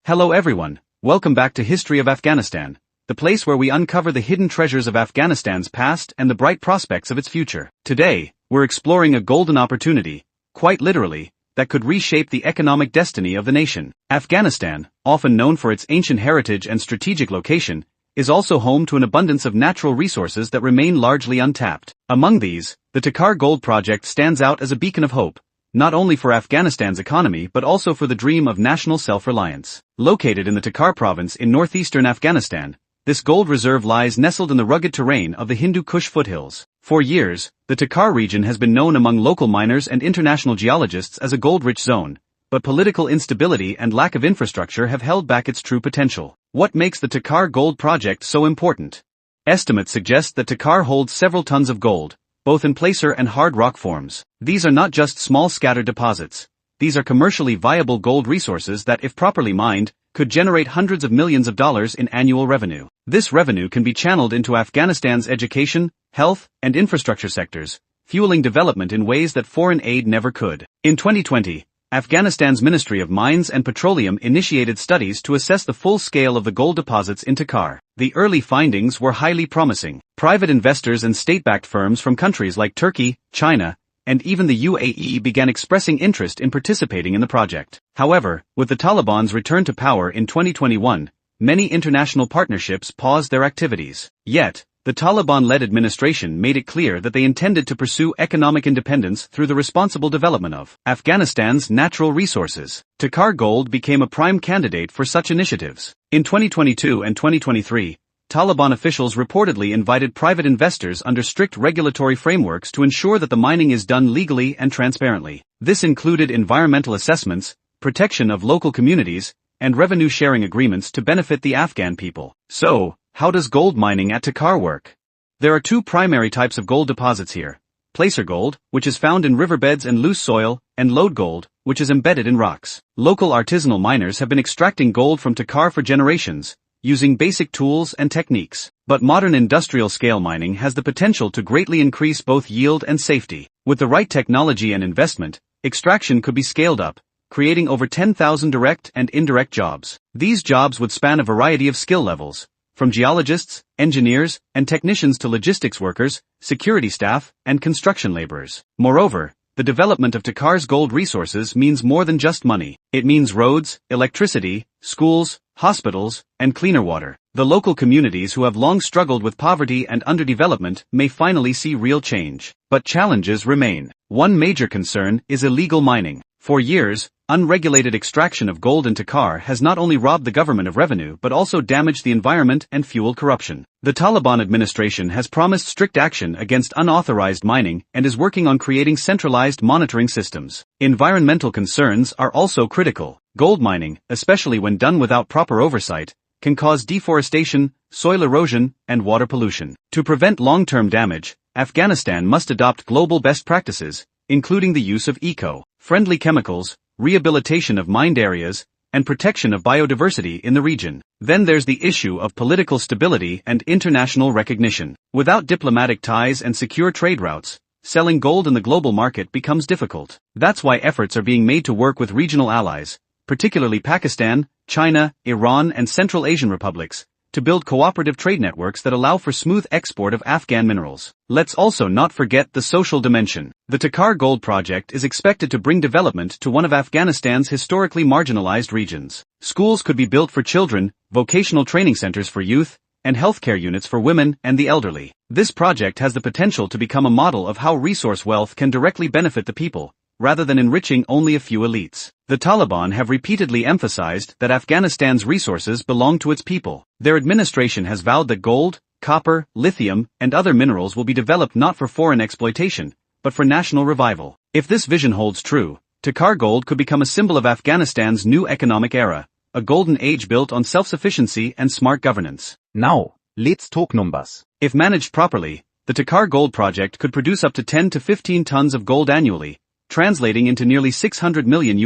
Hello everyone, welcome back to History of Afghanistan, the place where we uncover the hidden treasures of Afghanistan's past and the bright prospects of its future. Today, we're exploring a golden opportunity, quite literally, that could reshape the economic destiny of the nation. Afghanistan, often known for its ancient heritage and strategic location, is also home to an abundance of natural resources that remain largely untapped. Among these, the Takhar Gold Project stands out as a beacon of hope, not only for Afghanistan's economy but also for the dream of national self-reliance. Located in the Takhar province in northeastern Afghanistan, this gold reserve lies nestled in the rugged terrain of the Hindu Kush foothills. For years, the Takhar region has been known among local miners and international geologists as a gold-rich zone, but political instability and lack of infrastructure have held back its true potential. What makes the Takhar Gold Project so important? Estimates suggest that Takhar holds several tons of gold, both in placer and hard rock forms. These are not just small scattered deposits. These are commercially viable gold resources that, if properly mined, could generate hundreds of millions of dollars in annual revenue. This revenue can be channeled into Afghanistan's education, health, and infrastructure sectors, fueling development in ways that foreign aid never could. In 2020, Afghanistan's Ministry of Mines and Petroleum initiated studies to assess the full scale of the gold deposits in Takhar. The early findings were highly promising. Private investors and state-backed firms from countries like Turkey, China, and even the UAE began expressing interest in participating in the project. However, with the Taliban's return to power in 2021, many international partnerships paused their activities. Yet, the Taliban-led administration made it clear that they intended to pursue economic independence through the responsible development of Afghanistan's natural resources. Takhar Gold became a prime candidate for such initiatives. In 2022 and 2023, Taliban officials reportedly invited private investors under strict regulatory frameworks to ensure that the mining is done legally and transparently. This included environmental assessments, protection of local communities, and revenue-sharing agreements to benefit the Afghan people. So, how does gold mining at Takhar work? There are two primary types of gold deposits here: placer gold, which is found in riverbeds and loose soil, and lode gold, which is embedded in rocks. Local artisanal miners have been extracting gold from Takhar for generations, using basic tools and techniques. But modern industrial-scale mining has the potential to greatly increase both yield and safety. With the right technology and investment, extraction could be scaled up, creating over 10,000 direct and indirect jobs. These jobs would span a variety of skill levels, from geologists, engineers, and technicians to logistics workers, security staff, and construction laborers. Moreover, the development of Takhar's gold resources means more than just money. It means roads, electricity, schools, hospitals, and cleaner water. The local communities who have long struggled with poverty and underdevelopment may finally see real change. But challenges remain. One major concern is illegal mining. For years, unregulated extraction of gold in Takhar has not only robbed the government of revenue but also damaged the environment and fueled corruption. The Taliban administration has promised strict action against unauthorized mining and is working on creating centralized monitoring systems. Environmental concerns are also critical. Gold mining, especially when done without proper oversight, can cause deforestation, soil erosion, and water pollution. To prevent long-term damage, Afghanistan must adopt global best practices, including the use of eco-friendly chemicals, rehabilitation of mined areas, and protection of biodiversity in the region. Then there's the issue of political stability and international recognition. Without diplomatic ties and secure trade routes, selling gold in the global market becomes difficult. That's why efforts are being made to work with regional allies, particularly Pakistan, China, Iran, and Central Asian republics, to build cooperative trade networks that allow for smooth export of Afghan minerals. Let's also not forget the social dimension. The Takhar Gold Project is expected to bring development to one of Afghanistan's historically marginalized regions. Schools could be built for children, vocational training centers for youth, and healthcare units for women and the elderly. This project has the potential to become a model of how resource wealth can directly benefit the people, rather than enriching only a few elites. The Taliban have repeatedly emphasized that Afghanistan's resources belong to its people. Their administration has vowed that gold, copper, lithium, and other minerals will be developed not for foreign exploitation, but for national revival. If this vision holds true, Takhar Gold could become a symbol of Afghanistan's new economic era, a golden age built on self-sufficiency and smart governance. Now, let's talk numbers. If managed properly, the Takhar Gold Project could produce up to 10 to 15 tons of gold annually, translating into nearly $600 million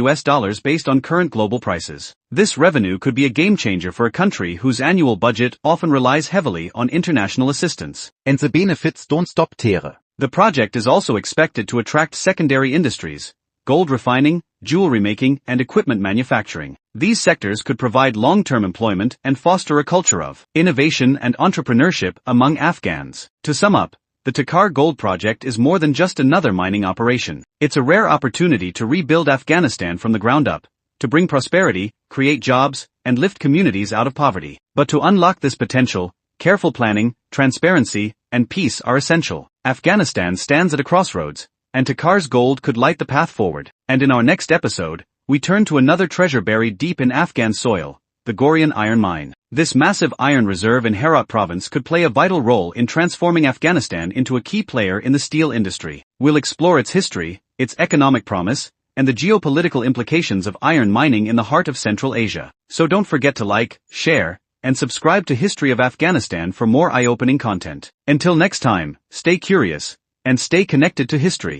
based on current global prices. This revenue could be a game-changer for a country whose annual budget often relies heavily on international assistance. And the benefits don't stop there. The project is also expected to attract secondary industries, gold refining, jewelry making, and equipment manufacturing. These sectors could provide long-term employment and foster a culture of innovation and entrepreneurship among Afghans. To sum up, the Takhar Gold Project is more than just another mining operation. It's a rare opportunity to rebuild Afghanistan from the ground up, to bring prosperity, create jobs, and lift communities out of poverty. But to unlock this potential, careful planning, transparency, and peace are essential. Afghanistan stands at a crossroads, and Takhar's gold could light the path forward. And in our next episode, we turn to another treasure buried deep in Afghan soil, the Ghoriyan Iron Mine. This massive iron reserve in Herat province could play a vital role in transforming Afghanistan into a key player in the steel industry. We'll explore its history, its economic promise, and the geopolitical implications of iron mining in the heart of Central Asia. So don't forget to like, share, and subscribe to History of Afghanistan for more eye-opening content. Until next time, stay curious, and stay connected to history.